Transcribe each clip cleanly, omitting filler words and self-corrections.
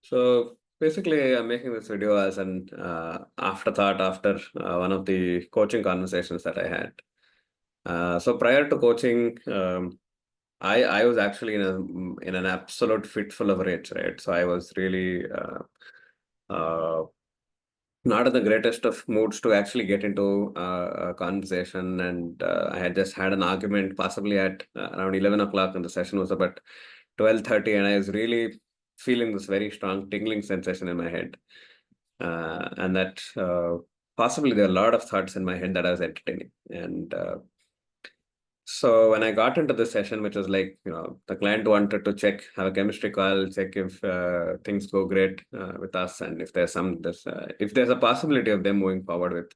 So basically, I'm making this video as an afterthought after one of the coaching conversations that I had. So prior to coaching, I was actually in an absolute fit full of rage, right? So I was really uh, not in the greatest of moods to actually get into a conversation, and I had just had an argument, possibly at around 11 o'clock, and the session was about 12:30, and I was really feeling this very strong tingling sensation in my head, and that possibly there are a lot of thoughts in my head that I was entertaining, and so when I got into the session, which was like, the client wanted to have a chemistry call, check if things go great with us, and if if there's a possibility of them moving forward with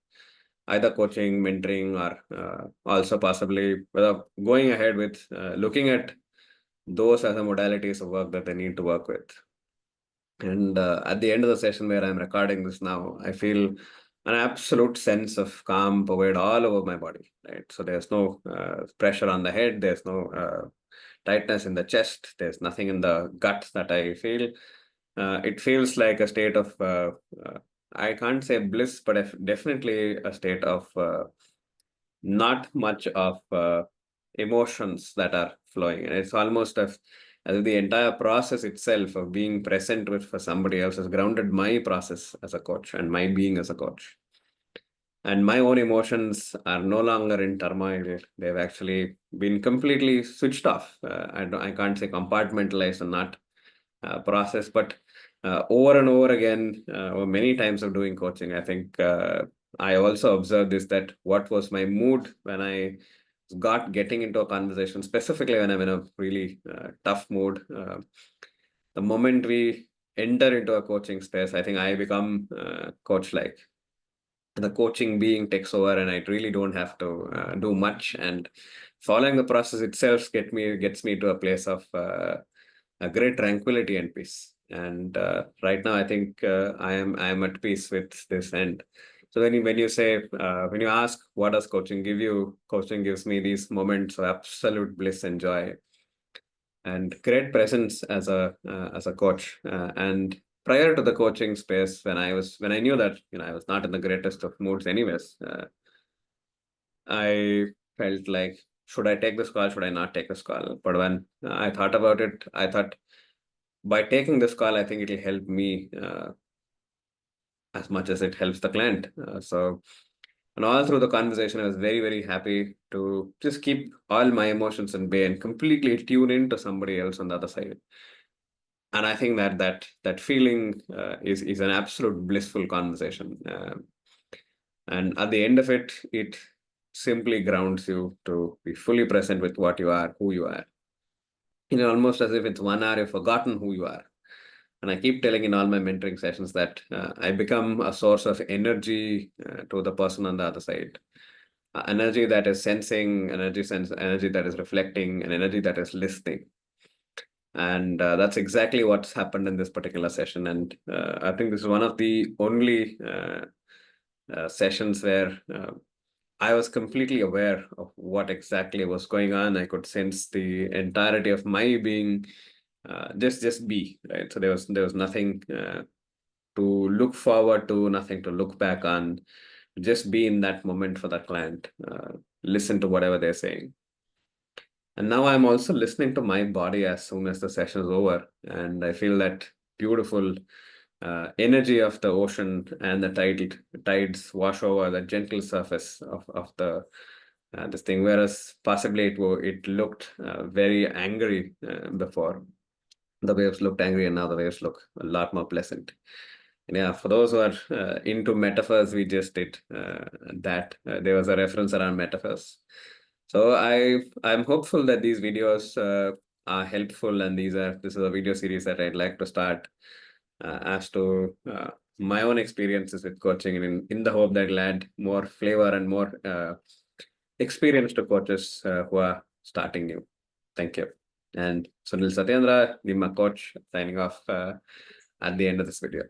either coaching, mentoring, or also possibly whether going ahead with looking at those as a modalities of work that they need to work with. And at the end of the session where I'm recording this now, I feel an absolute sense of calm pervade all over my body, right? So there's no pressure on the head, there's no tightness in the chest, there's nothing in the gut that I feel. It feels like a state of, I can't say bliss, but definitely a state of not much of emotions that are flowing. And it's almost as if the entire process itself of being present with for somebody else has grounded my process as a coach and my being as a coach. And my own emotions are no longer in turmoil. They've actually been completely switched off. I can't say compartmentalized and not processed, but over and over again, or many times of doing coaching, I think I also observed this, that what was my mood when I getting into a conversation, specifically when I'm in a really tough mood. The moment we enter into a coaching space, I think I become coach-like. The coaching being takes over, and I really don't have to do much. And following the process itself gets me to a place of a great tranquility and peace. And right now, I think I am at peace with this end. So when you say when you ask what does coaching give you, coaching gives me these moments of absolute bliss and joy, and great presence as a coach. And prior to the coaching space, when I knew that I was not in the greatest of moods, anyways, I felt like, should I take this call? Should I not take this call? But when I thought about it, I thought, by taking this call, I think it'll help me as much as it helps the client. And all through the conversation, I was very, very happy to just keep all my emotions in bay and completely tune into somebody else on the other side. And I think that feeling is an absolute blissful conversation. And at the end of it, it simply grounds you to be fully present with what you are, who you are. Almost as if it's 1 hour you've forgotten who you are. And I keep telling in all my mentoring sessions that I become a source of energy to the person on the other side. Energy that is sensing, energy that is reflecting, and energy that is listening. And that's exactly what's happened in this particular session. And I think this is one of the only sessions where I was completely aware of what exactly was going on. I could sense the entirety of my being just be, right? So there was nothing to look forward to, nothing to look back on. Just be in that moment for that client. Listen to whatever they're saying. And now I'm also listening to my body as soon as the session is over. And I feel that beautiful energy of the ocean and the tides wash over the gentle surface of the this thing. Whereas possibly it looked very angry before. The waves looked angry, and now the waves look a lot more pleasant. And yeah, for those who are into metaphors, we just did that. There was a reference around metaphors. So I'm hopeful that these videos are helpful, and this is a video series that I'd like to start as to my own experiences with coaching, and in the hope that it'll add more flavor and more experience to coaches who are starting new. Thank you. And Sunil Satyendra, Nimma Coach, signing off at the end of this video.